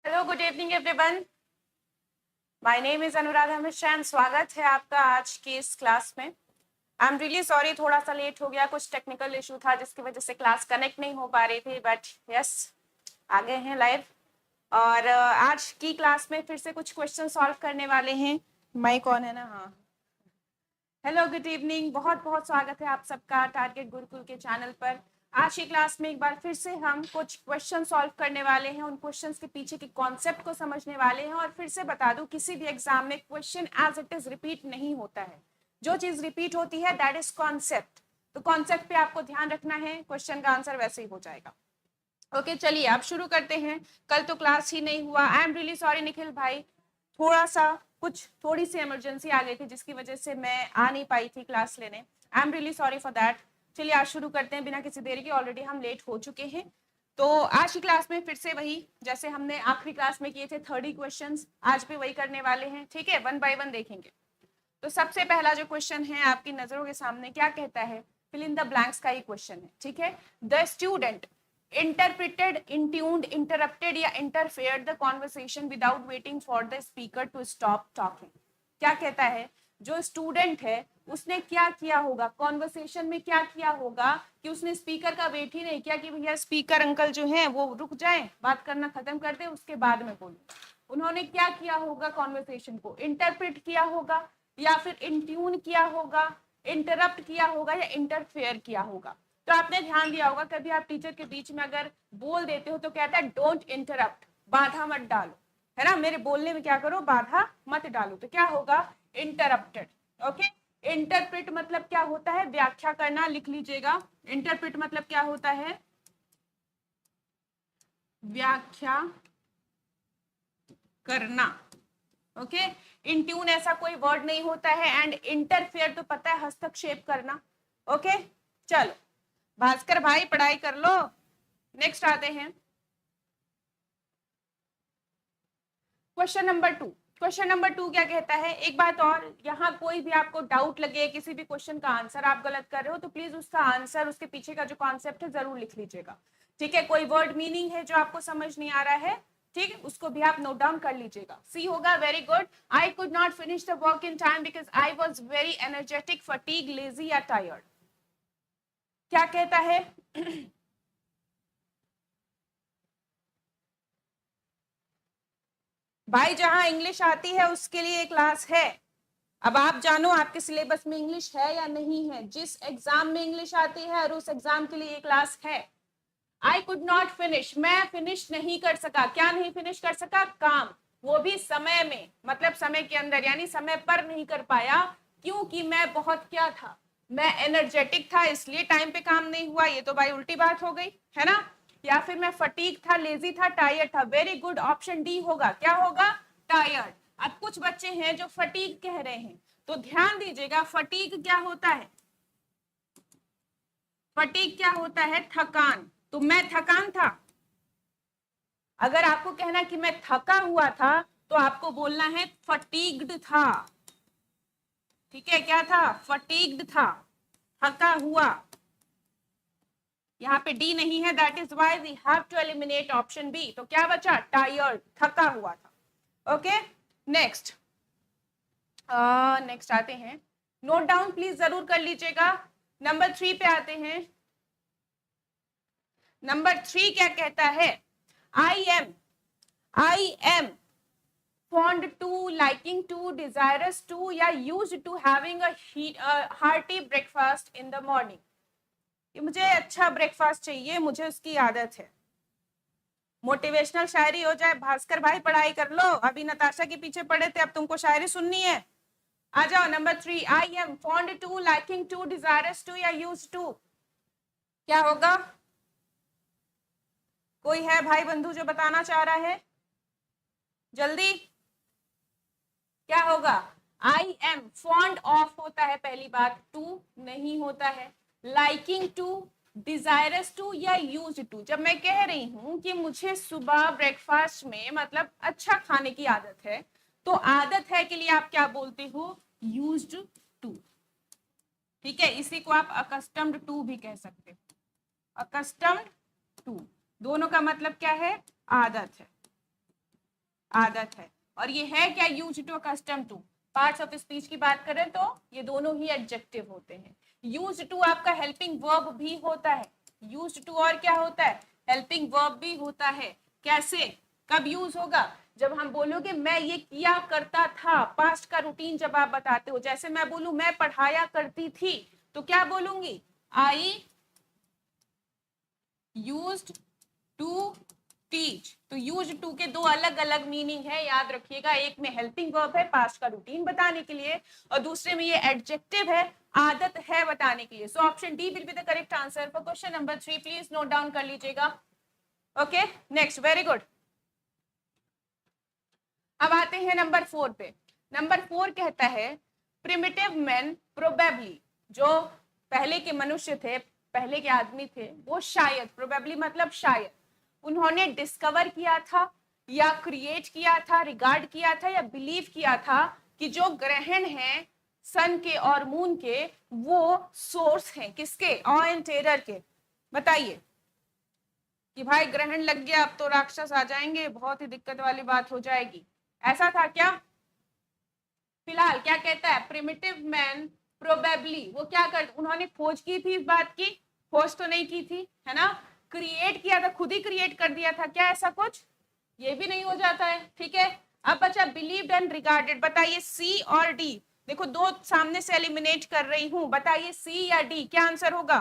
Hello, good evening everyone. My name is Anuradha Mishra and स्वागत है आपका आज की इस क्लास में। आई एम रियली सॉरी, थोड़ा सा लेट हो गया, कुछ टेक्निकल इशू था जिसकी वजह से क्लास कनेक्ट नहीं हो पा रही थी, बट यस आ गए हैं लाइव। और आज की क्लास में फिर से कुछ क्वेश्चन सॉल्व करने वाले हैं। माइक ऑन है ना? हाँ। हेलो, गुड इवनिंग, बहुत बहुत स्वागत है आप सबका टारगेट गुरुकुल के चैनल पर। आज की क्लास में एक बार फिर से हम कुछ क्वेश्चन सॉल्व करने वाले हैं, उन क्वेश्चंस के पीछे के कॉन्सेप्ट को समझने वाले हैं। और फिर से बता दूं, किसी भी एग्जाम में question as it is repeat नहीं होता है। जो चीज रिपीट होती है दैट इज कॉन्सेप्ट। तो कॉन्सेप्ट पे आपको ध्यान रखना है, क्वेश्चन का आंसर वैसे ही हो जाएगा। ओके, चलिए आप शुरू करते हैं। कल तो क्लास ही नहीं हुआ। I am really sorry Nikhil भाई, थोड़ी सी इमरजेंसी आ गई थी जिसकी वजह से मैं आ नहीं पाई थी क्लास लेने। I am really sorry for that. चलिए आज शुरू करते हैं बिना किसी देरी के, ऑलरेडी हम लेट हो चुके हैं। तो आज की क्लास में फिर से वही जैसे हमने आखिरी क्लास में किए थे 30 क्वेश्चंस, आज भी वही करने वाले हैं। ठीक है, वन बाय वन देखेंगे। तो सबसे पहला जो क्वेश्चन है आपकी नजरों के सामने, क्या कहता है? फिल इन द ब्लैंक्स का ही क्वेश्चन है। ठीक है, the student interpreted, intuned, interrupted या interfered the conversation without waiting for the speaker to stop talking। क्या कहता है? जो स्टूडेंट है उसने क्या किया होगा कॉन्वर्सेशन में, क्या किया होगा कि उसने स्पीकर का वेट ही नहीं किया कि भैया स्पीकर अंकल जो है वो रुक जाए, बात करना खत्म कर दे, उसके बाद में बोलो। उन्होंने क्या किया होगा? कॉन्वर्सेशन को इंटरप्रेट किया होगा, या फिर इंट्यून किया होगा, इंटरप्ट किया होगा, या इंटरफेयर किया होगा। तो आपने ध्यान दिया होगा, कभी आप टीचर के बीच में अगर बोल देते हो तो कहता है डोंट इंटरप्ट, बाधा मत डालो, है ना? मेरे बोलने में क्या करो, बाधा मत डालो। तो क्या होगा? इंटरप्टेड। ओके, इंटरप्रेट मतलब क्या होता है? व्याख्या करना, लिख लीजिएगा। इंटरप्रेट मतलब क्या होता है? व्याख्या करना। ओके, इंट्यून ऐसा कोई वर्ड नहीं होता है, एंड इंटरफेयर तो पता है हस्तक्षेप करना। ओके, चलो भास्कर भाई पढ़ाई कर लो। नेक्स्ट आते हैं क्वेश्चन नंबर 2। क्वेश्चन नंबर 2 क्या कहता है? एक बात और, यहाँ कोई भी आपको डाउट लगे किसी भी क्वेश्चन का आंसर आप गलत कर रहे हो तो प्लीज उसका आंसर, उसके पीछे का जो कॉन्सेप्ट है जरूर लिख लीजिएगा। ठीक है, कोई वर्ड मीनिंग है जो आपको समझ नहीं आ रहा है, ठीक है, उसको भी आप नोट डाउन कर लीजिएगा। सी होगा, very good. I could not finish the work in time because I was very energetic, fatigue, lazy या टायर्ड। क्या कहता है? भाई जहां इंग्लिश आती है उसके लिए क्लास है। अब आप जानो आपके सिलेबस में इंग्लिश है या नहीं है। जिस एग्जाम में इंग्लिश आती है और उस एग्जाम के लिए क्लास है। आई कुड नॉट फिनिश, मैं फिनिश नहीं कर सका। क्या नहीं फिनिश कर सका? काम, वो भी समय में, मतलब समय के अंदर, यानी समय पर नहीं कर पाया क्योंकि मैं बहुत क्या था, मैं एनर्जेटिक था, इसलिए टाइम पे काम नहीं हुआ। ये तो भाई उल्टी बात हो गई, है ना? या फिर मैं फटीक था, लेजी था, टायर्ड था। वेरी गुड, ऑप्शन डी होगा। क्या होगा? टायर्ड। अब कुछ बच्चे हैं जो फटीक कह रहे हैं, तो ध्यान दीजिएगा, फटीक क्या होता है? फटीक क्या होता है? थकान। तो मैं थकान था। अगर आपको कहना कि मैं थका हुआ था तो आपको बोलना है फटीग्ड था। ठीक है, क्या था? फटीग्ड था, थका हुआ। यहाँ पे डी नहीं है, that is why we have to eliminate option B. तो क्या बचा? टायर्ड, थका हुआ था। ओके, नेक्स्ट नेक्स्ट आते हैं। नोट डाउन प्लीज जरूर कर लीजिएगा। नंबर 3 पे आते हैं। नंबर 3 क्या कहता है? I am fond to, liking to, desirous to या used to having a hearty breakfast in the morning। कि मुझे अच्छा ब्रेकफास्ट चाहिए, मुझे उसकी आदत है। मोटिवेशनल शायरी हो जाए। भास्कर भाई पढ़ाई कर लो, अभी नताशा के पीछे पड़े थे, अब तुमको शायरी सुननी है। आ जाओ, number 3, I am fond to, liking to, desirous to या used to। क्या होगा? कोई है भाई बंधु जो बताना चाह रहा है? जल्दी, क्या होगा? आई एम, फॉन्ड ऑफ होता है पहली बात, टू नहीं होता है। लाइकिंग टू, डिजायरस टू या यूज टू। जब मैं कह रही हूं कि मुझे सुबह ब्रेकफास्ट में मतलब अच्छा खाने की आदत है, तो आदत है के लिए आप क्या बोलते हो? Used to. ठीक है, इसी को आप अकस्टम्ड टू भी कह सकते हो। अकस्टम्ड टू, दोनों का मतलब क्या है? आदत है। आदत है। और ये है क्या, use to, custom to. Parts of speech की बात करें तो ये दोनों ही एडजेक्टिव होते हैं। यूज टू आपका हेल्पिंग वर्ब भी होता है, यूज टू और क्या होता है, हेल्पिंग वर्ब भी होता है। कैसे, कब यूज होगा, जब हम बोलोगे मैं ये किया करता था, पास्ट का रूटीन जब आप बताते हो, जैसे मैं बोलूं मैं पढ़ाया करती थी, तो क्या बोलूंगी, आई यूज्ड टू टीच। तो यूज टू के दो अलग अलग मीनिंग है, याद रखिएगा। एक में हेल्पिंग वर्ब है पास्ट का रूटीन बताने के लिए, और दूसरे में ये एडजेक्टिव है, आदत है बताने के लिए। So option D will be the correct answer for question number 3। Please note down कर लीजिएगा। Okay, next, very good. अब आते हैं नंबर 4 पे। नंबर 4 कहता है प्रिमिटिव मैन प्रोबेबली, जो पहले के मनुष्य थे, पहले के आदमी थे, वो शायद, प्रोबेबली मतलब शायद, उन्होंने डिस्कवर किया था या क्रिएट किया था, रिगार्ड किया था या बिलीव किया था कि जो ग्रहण हैं सन के और मून के, वो सोर्स हैं किसके, ऑ एंड टेरर के। बताइए कि भाई ग्रहण लग गया, अब तो राक्षस आ जाएंगे, बहुत ही दिक्कत वाली बात हो जाएगी, ऐसा था क्या? फिलहाल क्या कहता है, प्रिमिटिव मैन प्रोबेबली, वो क्या कर, उन्होंने खोज की थी इस बात की, खोज तो नहीं की थी, है ना, क्रिएट किया था, खुद ही क्रिएट कर दिया था क्या, ऐसा कुछ, ये भी नहीं हो जाता है, ठीक है। अब बचा बिलीव्ड एंड रिगार्डेड, बताइए सी और डी, देखो दो सामने से एलिमिनेट कर रही हूं, बताइए सी या डी, क्या आंसर होगा?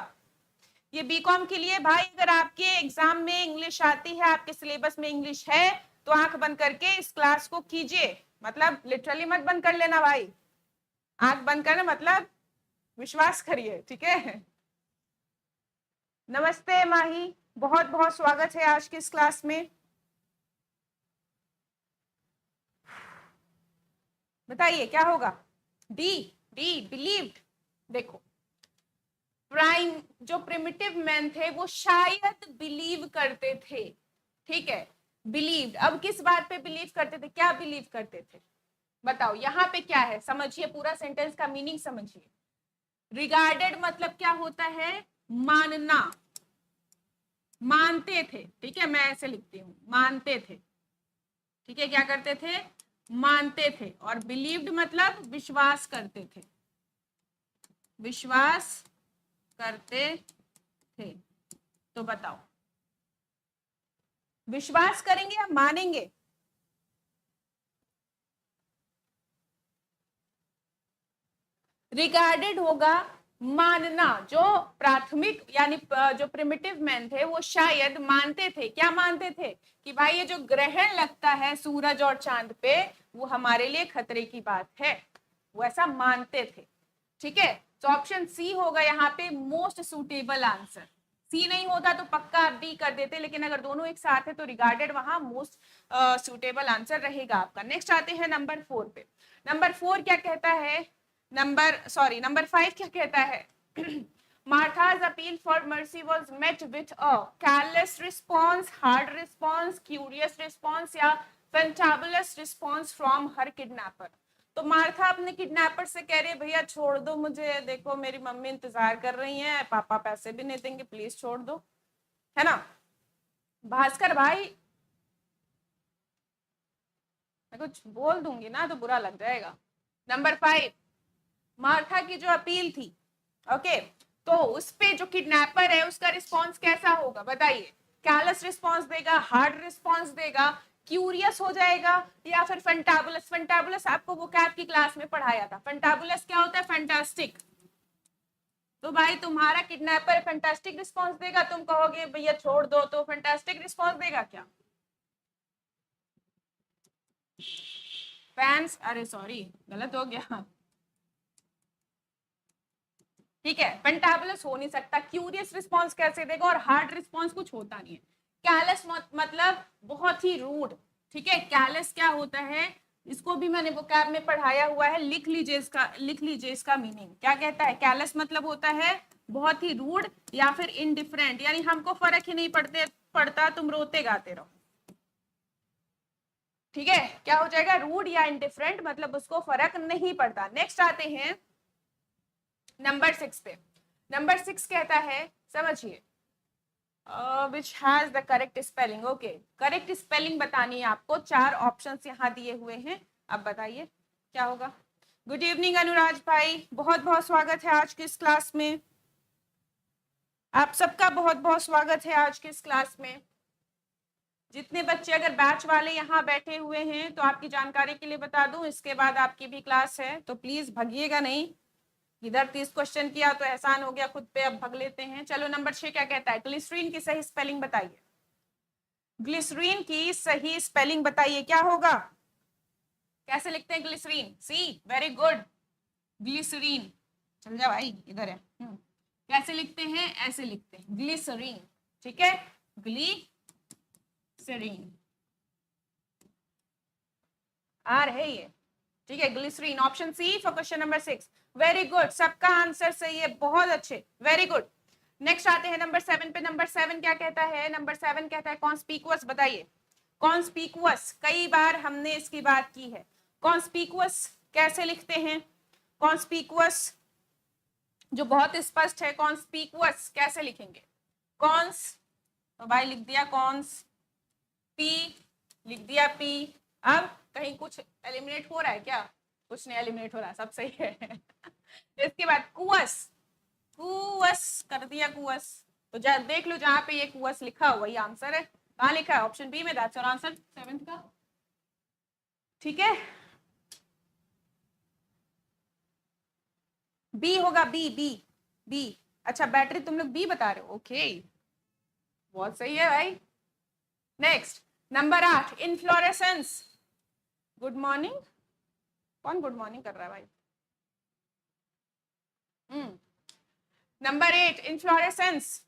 ये बीकॉम के लिए भाई, अगर आपके एग्जाम में इंग्लिश आती है, आपके सिलेबस में इंग्लिश है, तो आंख बंद करके इस क्लास को कीजिए, मतलब लिटरली मत बंद कर लेना भाई, आंख बंद करना मतलब विश्वास करिए, ठीक है। नमस्ते माही, बहुत बहुत स्वागत है आज की इस क्लास में। बताइए क्या होगा, डी, डी बिलीव्ड। देखो प्राइम, जो प्रिमिटिव मैन थे वो शायद बिलीव करते थे, ठीक है, बिलीव्ड। अब किस बात पे बिलीव करते थे, क्या बिलीव करते थे, बताओ, यहाँ पे क्या है, समझिए, पूरा सेंटेंस का मीनिंग समझिए। रिगार्डेड मतलब क्या होता है, मानना, मानते थे, ठीक है, मैं ऐसे लिखती हूँ, मानते थे, ठीक है, क्या करते थे, मानते थे। और बिलीव्ड मतलब विश्वास करते थे, विश्वास करते थे। तो बताओ विश्वास करेंगे या मानेंगे? रिगार्डेड होगा मानना, जो प्राथमिक यानी जो प्रिमिटिव मैन थे वो शायद मानते थे, क्या मानते थे, कि भाई ये जो ग्रहण लगता है सूरज और चांद पे, वो हमारे लिए खतरे की बात है, वो ऐसा मानते थे, ठीक है। तो ऑप्शन सी होगा यहाँ पे मोस्ट सुटेबल आंसर। सी नहीं होता तो पक्का आप डी कर देते, लेकिन अगर दोनों एक साथ है तो रिगार्डेड वहां मोस्ट सुटेबल आंसर रहेगा आपका। नेक्स्ट आते हैं नंबर 4 पे। नंबर 4 क्या कहता है, नंबर 5 क्या कहता है? Martha's appeal for mercy was met with a careless response, hard response, curious response या fantabulous response from her kidnapper। तो मार्था अपने किडनैपर से कह रही है भैया छोड़ दो मुझे, देखो मेरी मम्मी इंतजार कर रही है, पापा पैसे भी नहीं देंगे, प्लीज छोड़ दो, है ना। भास्कर भाई, मैं कुछ बोल दूंगी ना तो बुरा लग जाएगा। नंबर 5, मार्था की जो अपील थी, ओके, तो उस पे जो किडनैपर है उसका रिस्पॉन्स कैसा होगा, बताइए, कैलस रिस्पॉन्स देगा, हार्ड रिस्पॉन्स देगा, क्यूरियस हो जाएगा, या फिर फंटाबुलस। फंटाबुलस आपको वो कैप की क्लास में पढ़ाया था, फंटाबुलस क्या होता है, फैंटास्टिक। तो भाई तुम्हारा किडनैपर फैंटास्टिक रिस्पॉन्स देगा, तुम कहोगे भैया छोड़ दो, तो फैंटास्टिक रिस्पॉन्स देगा क्या? फैंस, अरे सॉरी गलत हो गया, ठीक है, फैंटाबुलस हो नहीं सकता, क्यूरियस रिस्पॉन्स कैसे देगा, और हार्ड रिस्पॉन्स कुछ होता नहीं है। कैलस मतलब बहुत ही रूड, ठीक है, कैलस क्या होता है, इसको भी मैंने वोकैब में पढ़ाया हुआ है, लिख लीजिए इसका मीनिंग क्या कहता है। कैलस मतलब होता है बहुत ही रूड या फिर इनडिफरेंट, यानी हमको फर्क ही नहीं पड़ता, तुम रोते गाते रहो, ठीक है, क्या हो जाएगा, रूड या इनडिफरेंट, मतलब उसको फर्क नहीं पड़ता। नेक्स्ट आते हैं नंबर 6 पे। नंबर 6 कहता है, समझिए, which has the correct spelling. Okay, correct spelling बतानी है आपको। 4 ऑप्शंस यहाँ दिए हुए हैं, अब बताइए क्या होगा। गुड इवनिंग अनुराज भाई, बहुत बहुत स्वागत है आज की इस क्लास में। आप सबका बहुत बहुत स्वागत है आज की इस क्लास में। जितने बच्चे अगर बैच वाले यहाँ बैठे हुए हैं तो आपकी जानकारी के लिए बता दूं, इसके बाद आपकी भी क्लास है, तो प्लीज भगिएगा नहीं। इधर 30 क्वेश्चन किया तो एहसान हो गया खुद पे, अब भग लेते हैं। चलो नंबर 6 क्या कहता है, ग्लिसरीन की सही स्पेलिंग बताइए। ग्लिसरीन की सही स्पेलिंग बताइए, क्या होगा, कैसे लिखते हैं ग्लिसरीन। सी, वेरी गुड, ग्लिसरीन। चल जा भाई, इधर है। कैसे लिखते हैं, ऐसे लिखते हैं, ग्लिसरीन। ठीक है, ग्लिसरीन आ रहे ये। ठीक है, glycerin, option C for question number 6। Very good, सबका आंसर सही है, बहुत अच्छे, वेरी गुड। नेक्स्ट आते हैं नंबर 7 पे। नंबर 7 क्या कहता है, नंबर 7 कहता है कॉन्स्पिकुअस। बताइए कॉन्स्पिकुअस, कई बार हमने इसकी बात की है। कॉन्स्पिकुअस कैसे लिखते हैं, कॉन्स्पिकुअस जो बहुत स्पष्ट है, कॉन्स्पिकुअस कैसे लिखेंगे। कॉन्स तो भाई लिख दिया कॉन्स, पी लिख दिया पी। अब कहीं कुछ एलिमिनेट हो रहा है क्या, कुछ नहीं एलिमिनेट हो रहा, सब सही है। इसके बाद कुअस, कुअस कर दिया कुअस। तो देख लो जहां पे ये कुअस लिखा हुआ, ये आंसर है। कहाँ लिखा है, ऑप्शन बी में, दैट्स योर आंसर 7th का। ठीक है, बी होगा, बी बी बी। अच्छा बैटरी तुम लोग बी बता रहे हो, ओके बहुत सही है भाई। Next number 8, inflorescence. Good morning, कौन गुड मॉर्निंग कर रहा है भाई। Number 8, inflorescence.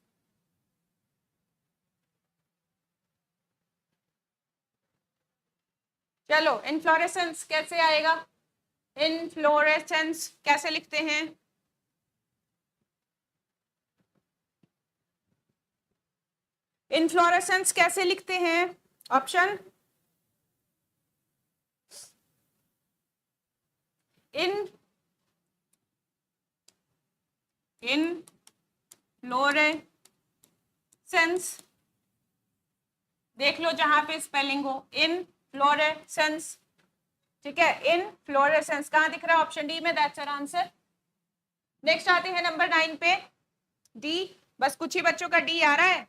चलो इनफ्लोरेसेंस कैसे आएगा, इनफ्लोरेसेंस कैसे लिखते हैं। इनफ्लोरेसेंस कैसे लिखते हैं, ऑप्शन इनफ्लोरेसेंस, देख लो जहां पे स्पेलिंग हो, इनफ्लोरेसेंस। ठीक है, इनफ्लोरेसेंस कहां दिख रहा है, ऑप्शन डी में, दैट्स योर आंसर। नेक्स्ट आते हैं नंबर 9 पे, डी। बस कुछ ही बच्चों का डी आ रहा है।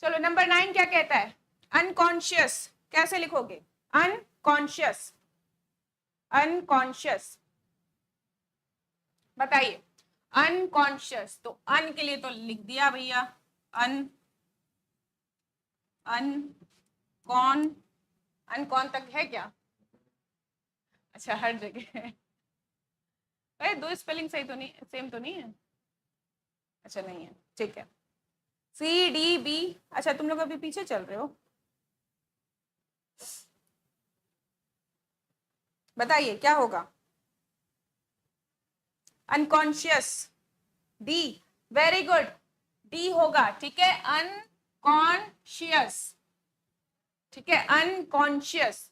चलो नंबर 9 क्या कहता है, अनकॉन्शियस कैसे लिखोगे, अनकॉन्शियस, अनकॉन्शियस बताइए। अनकॉन्शियस, तो अन के लिए तो लिख दिया भैया, अन अन कौन, अनकॉन तक है क्या, अच्छा हर जगह है। अरे दो स्पेलिंग सही तो नहीं, सेम तो नहीं है, अच्छा नहीं है, ठीक है। सी डी बी, अच्छा तुम लोग अभी पीछे चल रहे हो, बताइए क्या होगा, unconscious, D, very good, D होगा। ठीक है, अनकॉन्शियस, ठीक है, अनकॉन्शियस,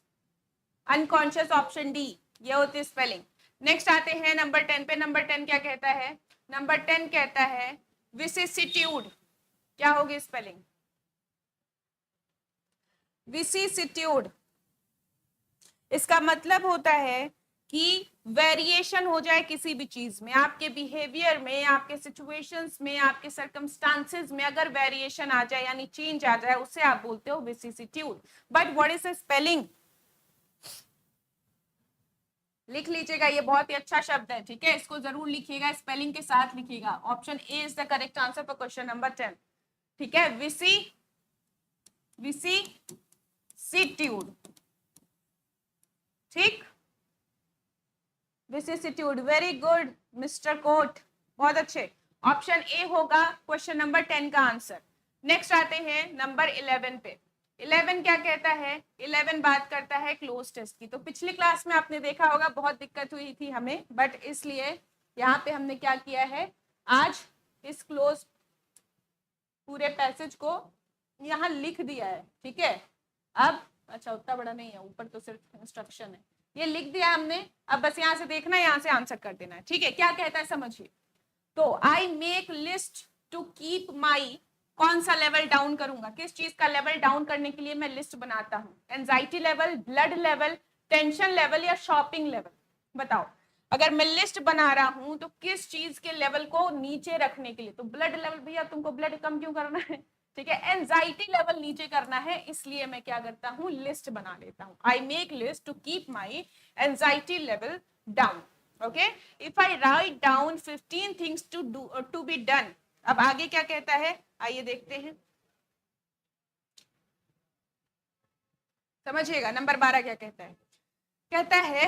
अनकॉन्शियस ऑप्शन डी, ये होती है स्पेलिंग। नेक्स्ट आते हैं नंबर 10 पे। नंबर 10 क्या कहता है, नंबर 10 कहता है विसिसिट्यूड, क्या होगी स्पेलिंग, विसिसिट्यूड। इसका मतलब होता है कि वेरिएशन हो जाए किसी भी चीज में, आपके बिहेवियर में, आपके सिचुएशंस में, आपके सर्कमस्टांसेस में अगर वेरिएशन आ जाए यानी चेंज आ जाए, उसे आप बोलते हो vicissitude. But what is spelling, लिख लीजिएगा, ये बहुत ही अच्छा शब्द है। ठीक है, इसको जरूर लिखिएगा, स्पेलिंग के साथ लिखिएगा। Option A is the correct answer for question number 10। ठीक है, विसिसिट्यूड, ठीक, विसिसिट्यूड, वेरी गुड मिस्टर कोट, बहुत अच्छे। ऑप्शन ए होगा क्वेश्चन नंबर 10 का आंसर। नेक्स्ट आते हैं नंबर 11 पे। 11 क्या कहता है, 11 बात करता है क्लोज टेस्ट की। तो पिछली क्लास में आपने देखा होगा बहुत दिक्कत हुई थी हमें, बट इसलिए यहाँ पे हमने क्या किया है, आज इस क्लोज पूरे पैसेज को यहाँ लिख दिया है। ठीक है, अब अच्छा उतना बड़ा नहीं है, ऊपर तो सिर्फ इंस्ट्रक्शन है, ये लिख दिया हमने। अब बस यहाँ से देखना है, यहाँ से आंसर कर देना है। ठीक है, क्या कहता है समझिए। तो I make list to keep my कौन सा लेवल डाउन करूंगा, किस चीज का लेवल डाउन करने के लिए मैं लिस्ट बनाता हूँ? Anxiety level, blood level, tension level या शॉपिंग लेवल? बताओ। अगर मैं लिस्ट बना रहा हूं तो किस चीज के लेवल को नीचे रखने के लिए? तो ब्लड लेवल, भैया तुमको ब्लड कम क्यों करना है? ठीक है, एंजाइटी लेवल नीचे करना है, इसलिए मैं क्या करता हूं? लिस्ट बना लेता हूं। I make list to keep my anxiety level down. Okay, if I write down 15 things to be done. अब आगे क्या कहता है, आइए देखते हैं, समझिएगा। नंबर 12 क्या कहता है? कहता है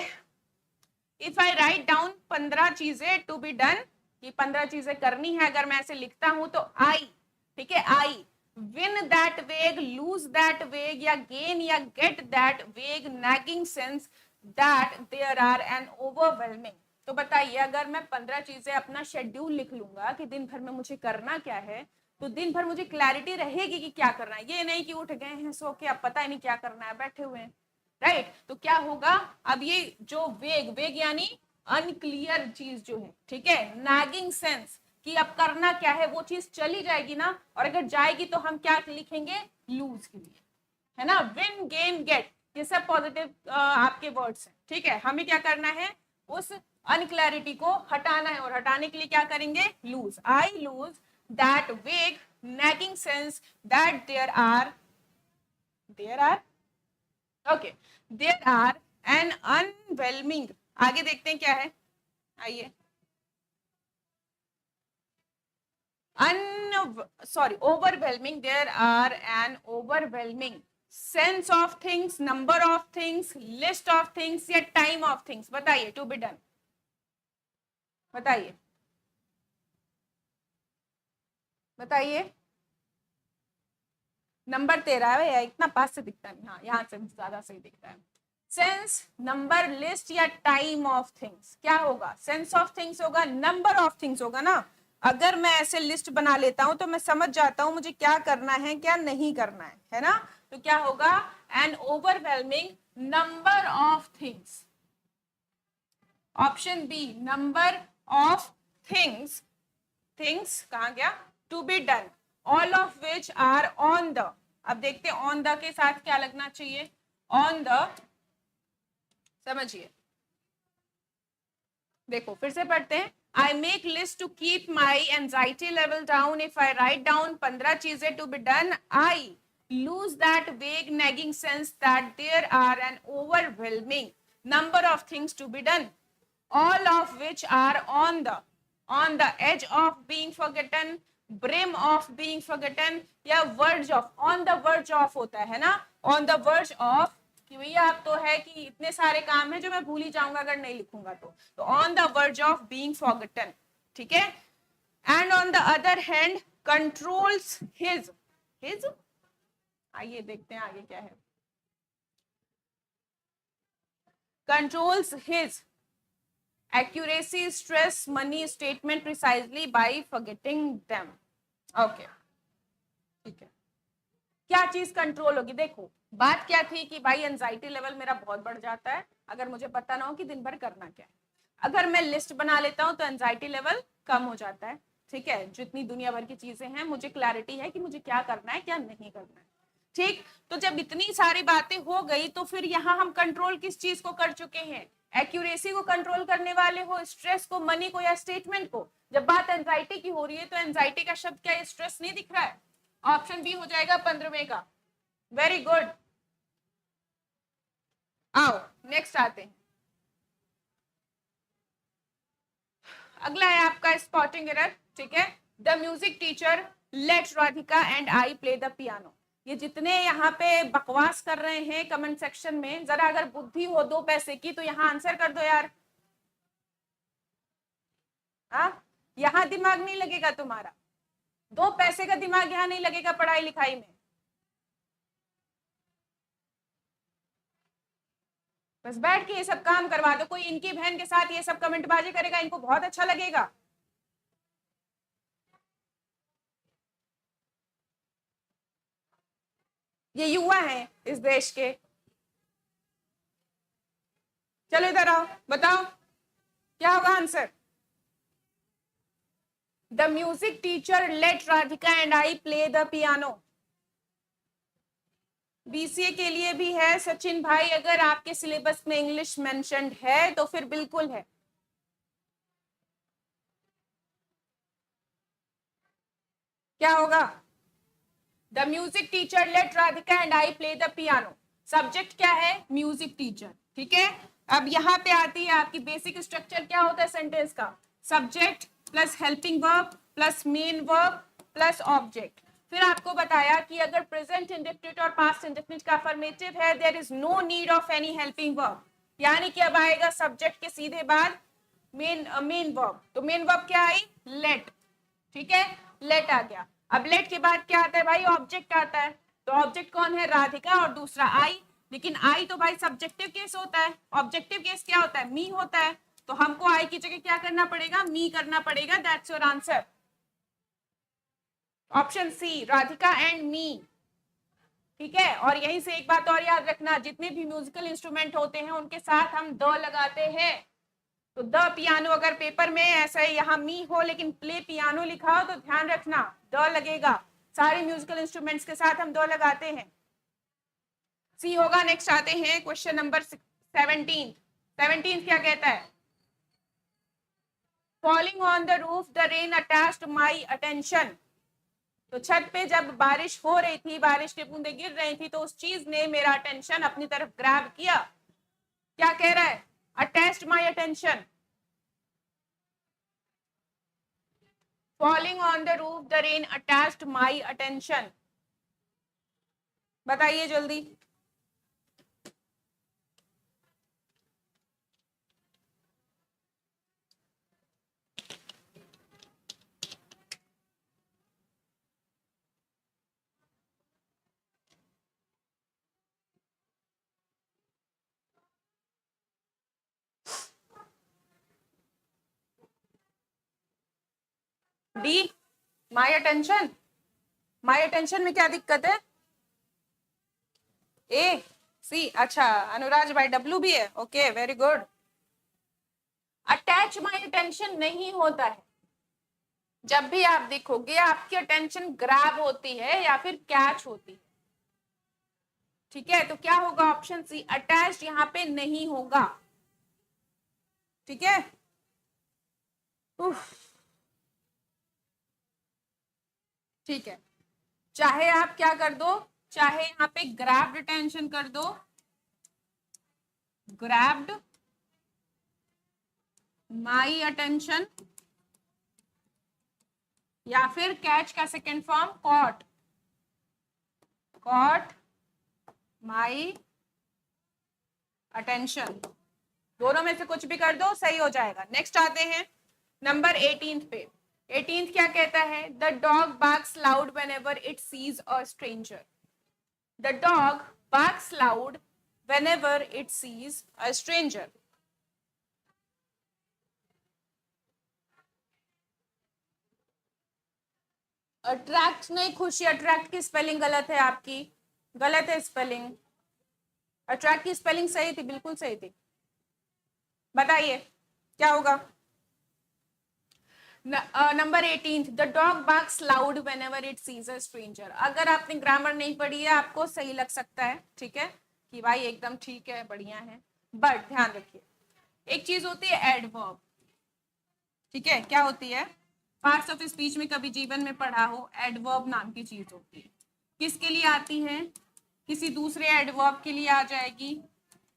इफ आई राइट डाउन 15 चीजें टू बी डन, ये 15 चीजें करनी है, अगर मैं ऐसे लिखता हूं तो आई, ठीक है, I win that vague, lose that vague, या गेन या get that vague nagging sense that there are an overwhelming. तो बताइए, अगर मैं 15 चीजें अपना शेड्यूल लिख लूंगा कि दिन भर में मुझे करना क्या है, तो दिन भर मुझे क्लैरिटी रहेगी कि क्या करना है। ये नहीं कि उठ गए हैं सो के अब पता ही नहीं क्या करना है, बैठे हुए हैं, राइट? तो क्या होगा, अब ये जो वेग, वेग यानी अनक्लियर चीज जो है, ठीक है, नैगिंग सेंस कि अब करना क्या है, वो चीज चली जाएगी ना, और अगर जाएगी तो हम क्या लिखेंगे? लूज के लिए, है ना? विन, गेन, गेट, ये सब पॉजिटिव आपके वर्ड्स हैं, ठीक है। हमें क्या करना है? उस अनक्लैरिटी को हटाना है, और हटाने के लिए क्या करेंगे? Lose. I lose that vague nagging sense that there are okay, there are an overwhelming. आगे देखते हैं क्या है, आइए। Overwhelming, there are an overwhelming sense of things, number of things, list of things या time of things? बताइए, to be done, बताइए, बताइए। नंबर 13 है, इतना पास से दिखता नहीं, हाँ यहाँ से ज्यादा सही दिखता है। सेंस, नंबर, लिस्ट या टाइम ऑफ थिंग्स? क्या होगा? सेंस ऑफ थिंग्स होगा, नंबर ऑफ थिंग्स होगा ना। अगर मैं ऐसे लिस्ट बना लेता हूं तो मैं समझ जाता हूं मुझे क्या करना है, क्या नहीं करना है ना? तो क्या होगा? An overwhelming number of things. Option B, number of things. Things कहां गया? To be done, all of which are on the. अब देखते हैं ऑन द के साथ क्या लगना चाहिए। ऑन द, समझिए, देखो फिर से पढ़ते हैं। I make list to keep my anxiety level down. If I write down 15 चीजें to be done, I lose that vague nagging sense that there are an overwhelming number of things to be done, all of which are on the edge of being forgotten, brim of being forgotten, या verge of, on the verge of होता है ना, on the verge of, कि भैया आप तो है कि इतने सारे काम है जो मैं भूल ही जाऊंगा अगर नहीं लिखूंगा तो on the verge of being forgotten, ठीक है। and on the other hand controls his, आइए देखते हैं आगे क्या है। controls his accuracy, stress, money statement precisely by forgetting them. Okay, ठीक है। क्या चीज कंट्रोल होगी? देखो बात क्या थी कि भाई एंजाइटी लेवल मेरा बहुत बढ़ जाता है अगर मुझे पता ना हो कि दिन भर करना क्या है। अगर मैं लिस्ट बना लेता हूं तो एंजाइटी लेवल कम हो जाता है, ठीक है। जितनी दुनिया भर की चीजें हैं मुझे क्लैरिटी है कि मुझे क्या करना है क्या नहीं करना है, ठीक। तो जब इतनी सारी बातें हो गई तो फिर यहाँ हम कंट्रोल किस चीज को कर चुके हैं? एक्यूरेसी को कंट्रोल करने वाले हो, स्ट्रेस को, मनी को, या स्टेटमेंट को? जब बात एंजाइटी की हो रही है तो एंजाइटी का शब्द क्या स्ट्रेस नहीं दिख रहा है? ऑप्शन बी हो जाएगा 15वें का। वेरी गुड, आओ नेक्स्ट आते हैं। अगला है आपका स्पॉटिंग एरर, ठीक है। The music teacher let Radhika and I play the piano. ये जितने यहाँ पे बकवास कर रहे हैं कमेंट सेक्शन में, जरा अगर बुद्धि हो 2 पैसे की तो यहाँ आंसर कर दो यार। हाँ, यहाँ दिमाग नहीं लगेगा तुम्हारा, 2 पैसे का दिमाग यहाँ नहीं लगेगा पढ़ाई लिखाई में। बस बैठ के ये सब काम करवा दो। कोई इनकी बहन के साथ ये सब कमेंटबाजी करेगा, इनको बहुत अच्छा लगेगा। ये युवा हैं इस देश के। चलो इधर आओ, बताओ क्या होगा answer. The music teacher let Radhika and I play the piano. BCA के लिए भी है सचिन भाई, अगर आपके सिलेबस में इंग्लिश मेंशन्ड है तो फिर बिल्कुल है। क्या होगा? The music teacher let Radhika and I play the piano. Subject क्या है? Music teacher. ठीक है, अब यहाँ पे आती है आपकी बेसिक स्ट्रक्चर। क्या होता है सेंटेंस का? Subject plus helping verb plus main verb plus object. फिर आपको बताया कि अगर प्रेजेंट इंडेफिनिट और पास्ट इंडेफिनिट का अफर्मेटिव है, there is no need of any helping verb, यानी कि अब आएगा सब्जेक्ट के सीधे बाद मेन वर्ब। तो मेन वर्ब क्या आई? लेट। ठीक है, लेट आ गया। अब लेट के बाद क्या आता है भाई? ऑब्जेक्ट आता है। तो ऑब्जेक्ट कौन है? राधिका और दूसरा आई। लेकिन आई तो भाई सब्जेक्टिव केस होता है, ऑब्जेक्टिव केस क्या होता है? मी होता है। तो हमको आई की जगह क्या करना पड़ेगा? मी करना पड़ेगा। That's your answer, option C, Radhika and me. ठीक है, और यहीं से एक बात और याद रखना, जितने भी म्यूजिकल इंस्ट्रूमेंट होते हैं उनके साथ हम द लगाते हैं। तो द पियानो अगर पेपर में ऐसा है यहाँ मी हो लेकिन प्ले पियानो लिखा हो तो ध्यान रखना द लगेगा। सारे म्यूजिकल इंस्ट्रूमेंट्स के साथ हम द लगाते हैं। सी होगा। नेक्स्ट आते हैं क्वेश्चन नंबर 17। 17 क्या कहता है? Falling on the roof the rain attached my attention. तो छत पे जब बारिश हो रही थी, बारिश की बूंदें गिर रही थी, तो उस चीज ने मेरा अटेंशन अपनी तरफ ग्रैब किया। क्या कह रहा है? Attached my attention. Falling on the roof, the rain attached my attention. बताइए जल्दी। D, my attention. My attention में क्या दिक्कत है? ए, सी। अच्छा अनुराज भाई, डब्ल्यू भी है। Okay, very good. Attach my attention नहीं होता है। जब भी आप देखोगे आपकी अटेंशन ग्रैब होती है या फिर कैच होती है। ठीक है, तो क्या होगा? ऑप्शन सी, अटैच यहाँ पे नहीं होगा। ठीक है, ठीक है, चाहे आप क्या कर दो, चाहे यहाँ पे ग्रैब्ड अटेंशन कर दो, ग्रैब्ड माई अटेंशन, या फिर कैच का second form caught, caught my attention. दोनों में से कुछ भी कर दो, सही हो जाएगा। नेक्स्ट आते हैं नंबर 18 पे। 18 क्या कहता है? The dog barks loud when ever it sees a stranger. The dog barks loud when ever it sees a stranger. Attract नहीं खुशी, अट्रैक्ट की स्पेलिंग गलत है आपकी, गलत है स्पेलिंग। अट्रैक्ट की स्पेलिंग सही थी, बिल्कुल सही थी। बताइए क्या होगा? Number 18, the dog barks loud when ever it sees a stranger. अगर आपने ग्रामर नहीं पढ़ी है आपको सही लग सकता है, ठीक है कि भाई एकदम ठीक है, बढ़िया है, बट ध्यान रखिए एक चीज होती है एडवर्ब। ठीक है, क्या होती है? पार्ट्स ऑफ स्पीच में कभी जीवन में पढ़ा हो, एडवर्ब नाम की चीज होती है। किसके लिए आती है? किसी दूसरे एडवर्ब के लिए आ जाएगी,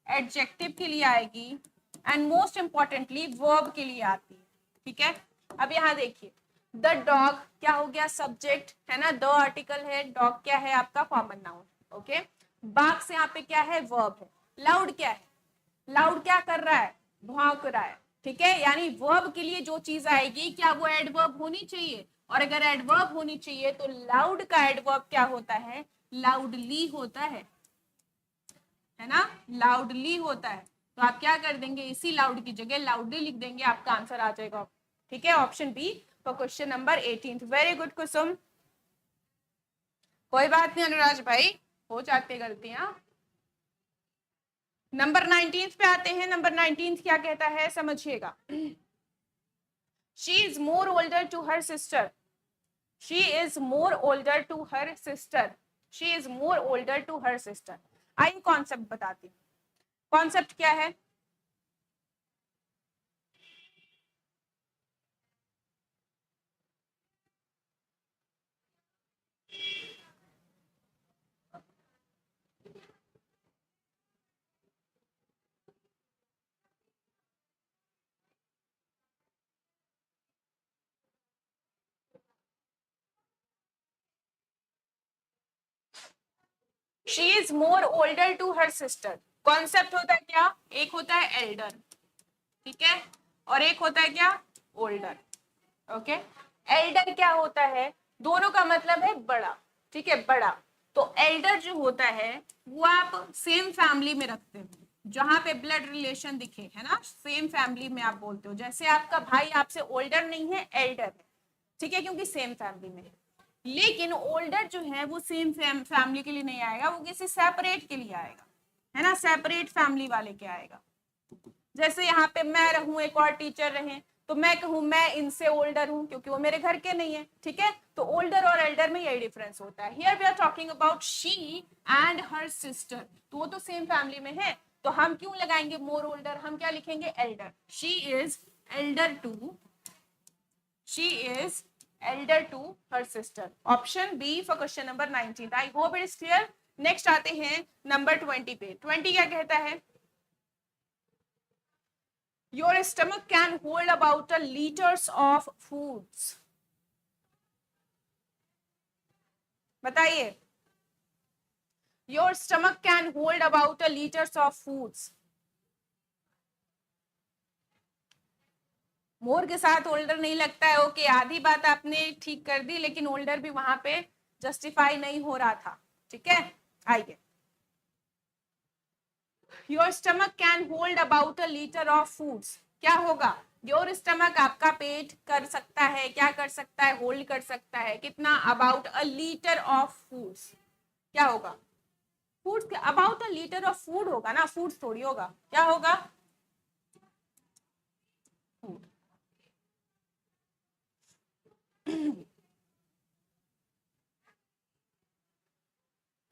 एडजेक्टिव के लिए आएगी, एंड मोस्ट इंपॉर्टेंटली वर्ब के लिए आती है। ठीक है, अब यहाँ देखिए, द डॉग क्या हो गया? सब्जेक्ट है ना, द आर्टिकल है, डॉग क्या है? आपका कॉमन नाउन। ओके, बार्क्स यहाँ पे क्या है? वर्ब है। लाउड क्या है? लाउड क्या कर रहा है? भौंक रहा है। ठीक है, यानी वर्ब के लिए जो चीज आएगी क्या वो एडवर्ब होनी चाहिए? और अगर एडवर्ब होनी चाहिए तो लाउड का एडवर्ब क्या होता है? लाउडली होता है ना, लाउडली होता है। तो आप क्या कर देंगे? इसी लाउड की जगह लाउडली लिख देंगे, आपका आंसर आ जाएगा। ठीक है, option B for question number 18। Very good Kusum. कोई बात नहीं अनुराज भाई, हो जाती है गलतियां। नंबर 19 पे आते हैं। नंबर 19 क्या कहता है समझिएगा। She is more older to her sister, she is more older to her sister, she is more older to her sister. आइए कॉन्सेप्ट बताती हूँ। कॉन्सेप्ट क्या है? She is more older to her sister. Concept होता है क्या? एक होता है एल्डर, ठीक है, और एक होता है क्या? ओल्डर। ओके, एल्डर क्या होता है? दोनों का मतलब है बड़ा, ठीक है, बड़ा। तो एल्डर जो होता है वो आप सेम फैमिली में रखते हो, जहां पे ब्लड रिलेशन दिखे, है ना, सेम फैमिली में आप बोलते हो। जैसे आपका भाई आपसे ओल्डर नहीं है, एल्डर है, ठीक है, क्योंकि सेम फैमिली में है। लेकिन ओल्डर जो है वो सेम फैमिली के लिए नहीं आएगा, वो किसी सेपरेट के लिए आएगा, है ना, सेपरेट फैमिली वाले के आएगा। जैसे यहाँ पे मैं रहूं, एक और टीचर रहे, तो मैं कहूं मैं इनसे ओल्डर हूं क्योंकि वो मेरे घर के नहीं है, ठीक है। तो ओल्डर और एल्डर में यही डिफरेंस होता है। Here we are talking about she and her sister, तो वो तो सेम फैमिली में है, तो हम क्यों लगाएंगे मोर ओल्डर? हम क्या लिखेंगे? Elder. She is elder to, she is elder to her sister. Option B for question number 19. I hope it is clear. Next आते हैं नंबर 20 पे। 20 क्या कहता है? Your stomach can hold about a liters of foods. बताइए। Your stomach can hold about a liters of foods. मोर के साथ older नहीं लगता है। ओके, आधी बात आपने ठीक कर दी, लेकिन ओल्डर भी वहां पे जस्टिफाई नहीं हो रहा था, ठीक है। आइए, your stomach can hold about a litre of foods, क्या होगा? योर स्टमक, आपका पेट कर सकता है, क्या कर सकता है? होल्ड कर सकता है कितना? About a litre of foods. क्या होगा? Foods, about a litre of food होगा ना, फूड्स थोड़ी होगा। क्या होगा? फूड।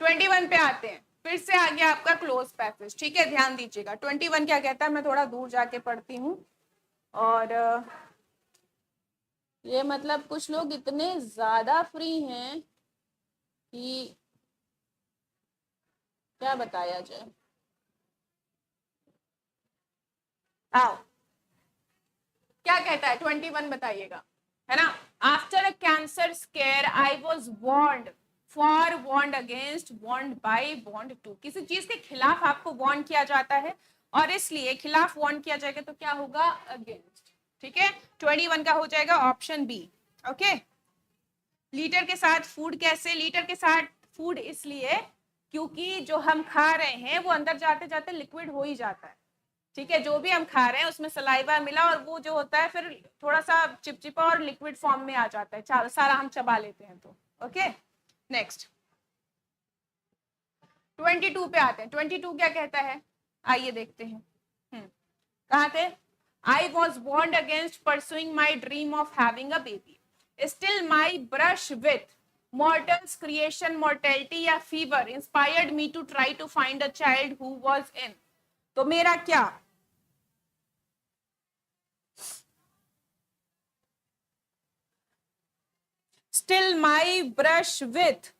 21 पे आते हैं, फिर से आ गया आपका क्लोज पैसेज, ठीक है, ध्यान दीजिएगा। 21 क्या कहता है? मैं थोड़ा दूर जाके पढ़ती हूँ। और ये मतलब कुछ लोग इतने ज्यादा फ्री हैं कि क्या बताया जाए। आओ, क्या कहता है 21? बताइएगा, है ना। After a cancer scare I was warned, for warned against, warned by, warned to. किसी चीज के खिलाफ आपको वॉर्न किया जाता है, और इसलिए खिलाफ वॉर्न किया जाएगा तो क्या होगा? अगेंस्ट, ठीक है। 21 का हो जाएगा ऑप्शन बी। ओके, लीटर के साथ फूड कैसे? लीटर के साथ फूड इसलिए क्योंकि जो हम खा रहे हैं वो अंदर जाते जाते लिक्विड हो ही जाता है, ठीक है। जो भी हम खा रहे हैं उसमें सलाइवा मिला, और वो जो होता है फिर थोड़ा सा चिपचिपा और लिक्विड फॉर्म में आ जाता है, सारा हम चबा लेते हैं तो। ओके, नेक्स्ट 22 पे आते हैं। 22 क्या कहता है? आइए देखते हैं। कहाँ थे? आई was warned against pursuing my dream of having a baby, still my brush with mortals creation mortality या fever inspired me to try to find a child who was in। तो मेरा क्या? still my brush with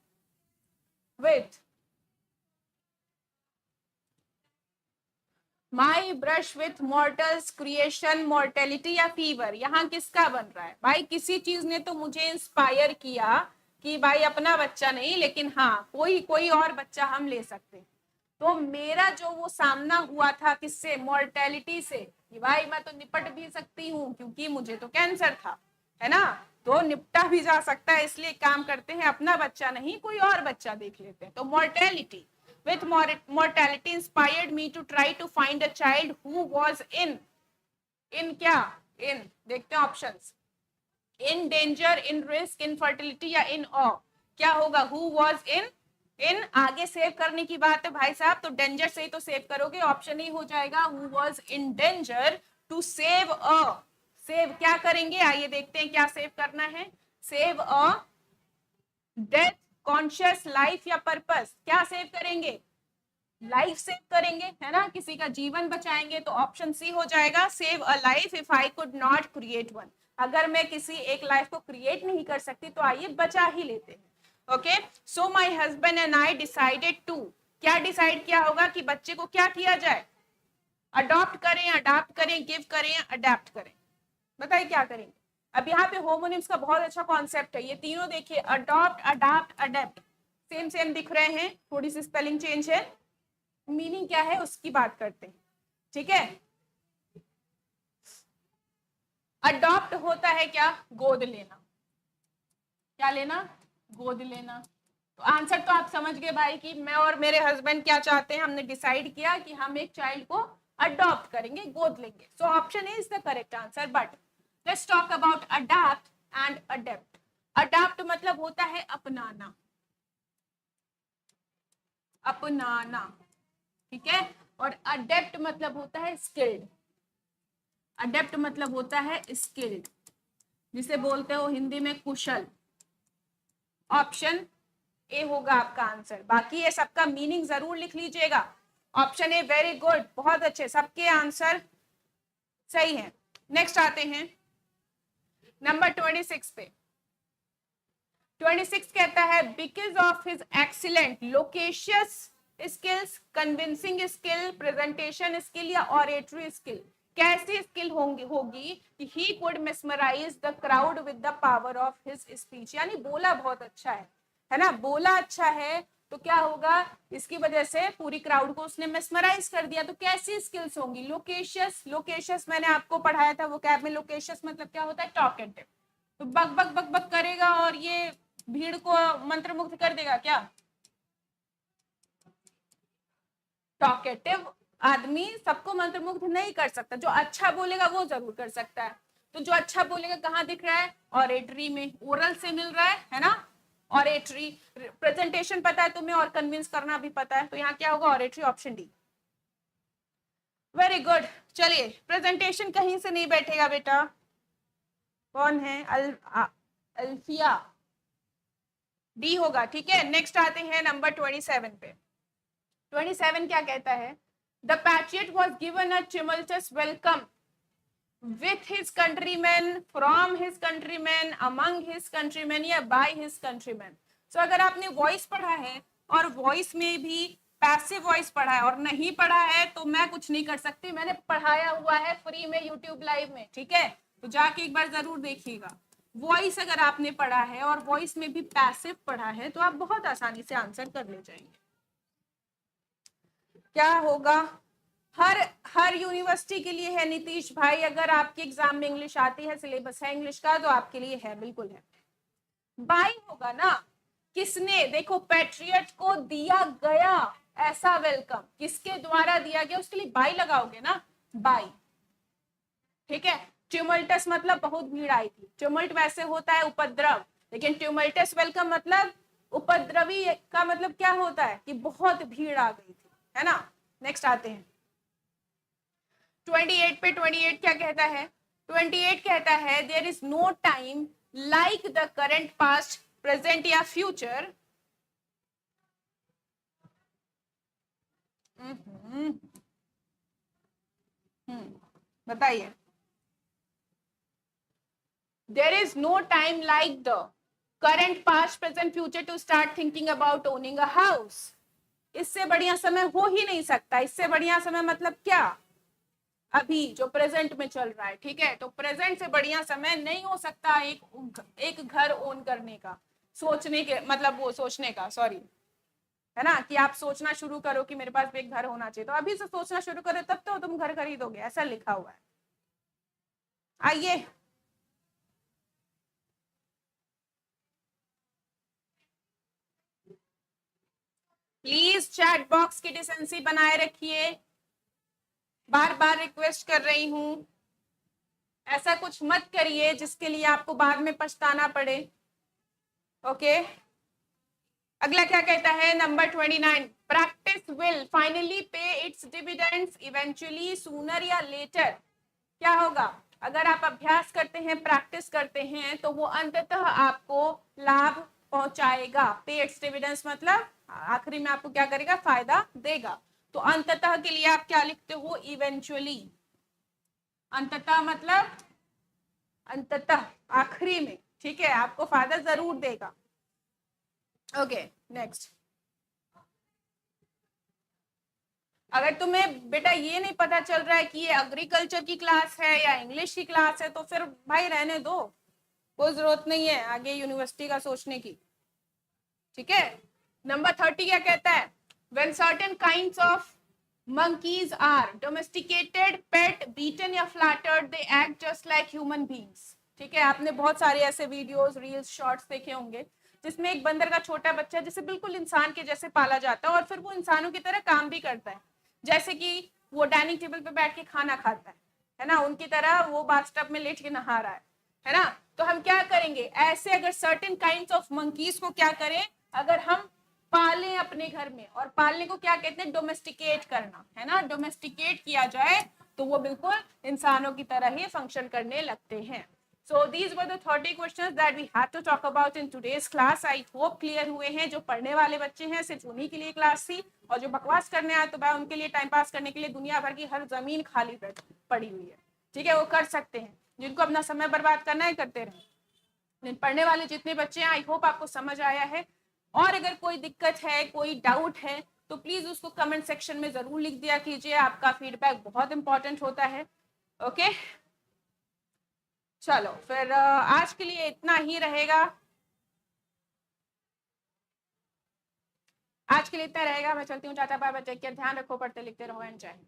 my brush with mortals creation mortality या fever, यहाँ किसका बन रहा है भाई? किसी चीज ने तो मुझे इंस्पायर किया कि भाई अपना बच्चा नहीं, लेकिन हाँ कोई कोई और बच्चा हम ले सकते। तो मेरा जो वो सामना हुआ था किससे? मॉर्टेलिटी से, कि भाई मैं तो निपट भी सकती हूँ क्योंकि मुझे तो कैंसर था, है ना, तो निपटा भी जा सकता है, इसलिए काम करते हैं अपना बच्चा नहीं कोई और बच्चा देख लेते हैं। तो mortality with mortality inspired me to try to find a child who was in क्या? in, देखते हैं options. in danger, in risk, in fertility या in awe। क्या होगा? who was in आगे सेव करने की बात है भाई साहब, तो डेंजर से ही तो सेव करोगे, ऑप्शन ही हो जाएगा who was in danger to save a, save क्या करेंगे, आइए देखते हैं क्या सेव करना है। Save a death, conscious, life या पर्पस, क्या सेव करेंगे, लाइफ सेव करेंगे, है ना, किसी का जीवन बचाएंगे, तो ऑप्शन सी हो जाएगा, save a life if I could not create one. अगर मैं किसी एक लाइफ को क्रिएट नहीं कर सकती तो आइए बचा ही लेते हैं। Okay, so my husband and I decided to, क्या डिसाइड किया होगा कि बच्चे को क्या किया जाए, अडॉप्ट करें, अडॉप्ट करें, गिव करें, अडेप्ट करें, बताइए क्या करेंगे। अब यहाँ पे होमोनिम्स का बहुत अच्छा कॉन्सेप्ट है, ये तीनों देखिए, adopt, adopt, adapt, same same दिख रहे हैं, थोड़ी सी स्पेलिंग चेंज है, मीनिंग क्या है उसकी बात करते हैं, ठीक है। अडॉप्ट होता है क्या, गोद लेना, क्या लेना, गोद लेना। तो आंसर तो आप समझ गए भाई कि मैं और मेरे हस्बैंड क्या चाहते हैं, हमने डिसाइड किया कि हम एक चाइल्ड को अडॉप्ट करेंगे, गोद लेंगे, so option is the correct answer. But let's talk about adopt and adapt. Adopt मतलब होता है अपनाना, अपनाना, ठीक है, और अडेप्ट मतलब होता है स्किल्ड, अडेप्ट मतलब होता है स्किल्ड, जिसे बोलते हो हिंदी में कुशल। ऑप्शन ए होगा आपका आंसर, बाकी ये सबका मीनिंग जरूर लिख लीजिएगा। ऑप्शन ए, वेरी गुड, बहुत अच्छे, सबके आंसर सही है। नेक्स्ट आते हैं नंबर 26 पे। 26 कहता है, because of his excellent loquacious skills, convincing skill, presentation skill या ऑरेटरी स्किल, कैसी स्किल होगी कि he could mesmerise the crowd with the power of his speech, यानी बोला बहुत अच्छा है ना, बोला अच्छा है तो क्या होगा, इसकी वजह से पूरी क्राउड को उसने मेस्मराइज कर दिया। तो कैसी स्किल्स होंगी, लोकेशियस, लोकेशियस मैंने आपको पढ़ाया था वो कैब में, लोकेशियस मतलब क्या होता है, टॉकेटिव, तो बक बक बक बक करेगा और ये भीड़ को मंत्रमुग्ध कर देगा क्या, टॉकेटिव आदमी सबको मंत्रमुग्ध नहीं कर सकता, जो अच्छा बोलेगा वो जरूर कर सकता है। तो जो अच्छा बोलेगा कहाँ दिख रहा है, ऑरेटरी में, ओरल से मिल रहा है ना, ऑरेटरी, प्रेजेंटेशन पता है तुम्हें और कन्विंस करना भी पता है, तो यहाँ क्या होगा, oratory, option D. Very good, चलिए प्रेजेंटेशन कहीं से नहीं बैठेगा बेटा, कौन है, अल्फिया, डी होगा, ठीक है। नेक्स्ट आते हैं नंबर 27 पे। 27 क्या कहता है, the patriot was given a tumultuous welcome with his countrymen, from his countrymen, among his countrymen या by his countrymen। so अगर आपने वॉइस पढ़ा है और वॉइस में भी पैसिव वॉइस पढ़ा है और नहीं पढ़ा है तो मैं कुछ नहीं कर सकती, मैंने पढ़ाया हुआ है फ्री में यूट्यूब लाइव में, ठीक है, तो जाके एक बार जरूर देखिएगा। वॉइस अगर आपने पढ़ा है और वॉइस में भी पैसिव पढ़ा है तो आप बहुत आसानी से आंसर कर ले जाएंगे। क्या होगा, हर यूनिवर्सिटी के लिए है नीतीश भाई, अगर आपके एग्जाम में इंग्लिश आती है, सिलेबस है इंग्लिश का, तो आपके लिए है, बिल्कुल है। बाई होगा ना, किसने, देखो पैट्रियट को दिया गया ऐसा वेलकम, किसके द्वारा दिया गया, उसके लिए बाई लगाओगे ना, बाई, ठीक है। ट्यूमल्टस मतलब बहुत भीड़ आई थी, ट्यूमल्ट वैसे होता है उपद्रव, लेकिन ट्यूमल्टस वेलकम मतलब उपद्रवी का मतलब क्या होता है कि बहुत भीड़ आ गई थी, है ना। नेक्स्ट आते हैं 28 पे। 28 क्या कहता है, 28 कहता है, there is no time like the current, past, present या फ्यूचर, बताइए। There is no time like the current, past, present, future to start thinking about owning a house, इससे बढ़िया समय हो ही नहीं सकता। इससे बढ़िया समय मतलब क्या, अभी जो प्रेजेंट में चल रहा है, ठीक है, तो प्रेजेंट से बढ़िया समय नहीं हो सकता एक घर ओन करने का, सोचने के मतलब वो सोचने का, सॉरी, है ना, कि आप सोचना शुरू करो कि मेरे पास भी एक घर होना चाहिए, तो अभी से सोचना शुरू करो तब तो तुम घर खरीदोगे, ऐसा लिखा हुआ है। आइए प्लीज चैट बॉक्स की डिसेंसी बनाए रखिए, बार बार रिक्वेस्ट कर रही हूं, ऐसा कुछ मत करिए जिसके लिए आपको बाद में पछताना पड़े। ओके, अगला क्या कहता है, नंबर 29, प्रैक्टिस विल फाइनली पे इट्स डिविडेंड्स इवेंचुअली, सूनर या लेटर, क्या होगा, अगर आप अभ्यास करते हैं, प्रैक्टिस करते हैं, तो वो अंततः आपको लाभ पहुंचाएगा। पेड्स डिविडेंड्स मतलब आखिरी में आपको क्या करेगा, फायदा देगा। तो अंततः के लिए आप क्या लिखते हो, इवेंचुअली। अंततः मतलब अंततः, आखिरी में, ठीक है, आपको फायदा जरूर देगा। Okay, next. अगर तुम्हें बेटा ये नहीं पता चल रहा है कि ये एग्रीकल्चर की क्लास है या इंग्लिश की क्लास है, तो फिर भाई रहने दो, कोई जरूरत नहीं है आगे यूनिवर्सिटी का सोचने की, ठीक है। नंबर 30 क्या कहता है, when certain kinds of monkeys are domesticated, pet, beaten या flattered, they act just like human beings। ठीक है, आपने बहुत सारे ऐसे वीडियोस, रील्स, शॉर्ट्स देखे होंगे जिसमें एक बंदर का छोटा बच्चा जिसे बिल्कुल इंसान के जैसे पाला जाता है और फिर वो इंसानों की तरह काम भी करता है, जैसे कि वो डाइनिंग टेबल पे बैठ के खाना खाता है ना, उनकी तरह वो बाथटब में लेट के नहा रहा है ना। तो हम क्या करेंगे, ऐसे अगर सर्टेन काइंड्स ऑफ मंकीज को क्या करें, अगर हम पालें अपने घर में, और पालने को क्या कहते हैं, डोमेस्टिकेट करना, है ना, डोमेस्टिकेट किया जाए तो वो बिल्कुल इंसानों की तरह ही फंक्शन करने लगते हैं। So these were the 30 questions that we had to talk about in today's class. I hope clear हुए हैं। जो पढ़ने वाले बच्चे हैं सिर्फ उन्हीं के लिए क्लास थी, और जो बकवास करने आए तो भाई उनके लिए टाइम पास करने के लिए दुनिया भर की हर जमीन खाली पड़ी हुई है, ठीक है, वो कर सकते हैं। जिनको अपना समय बर्बाद करना है करते रहें। पढ़ने वाले जितने बच्चे हैं, आई होप आपको समझ आया है। और अगर कोई दिक्कत है, कोई डाउट है, तो प्लीज उसको कमेंट सेक्शन में जरूर लिख दिया कीजिए, आपका फीडबैक बहुत इंपॉर्टेंट होता है। ओके, चलो फिर आज के लिए इतना ही रहेगा, आज के लिए इतना रहेगा। मैं चलती हूँ, tata bye bye, take care, ध्यान रखो, पढ़ते लिखते रहो, एंड जय हिंद।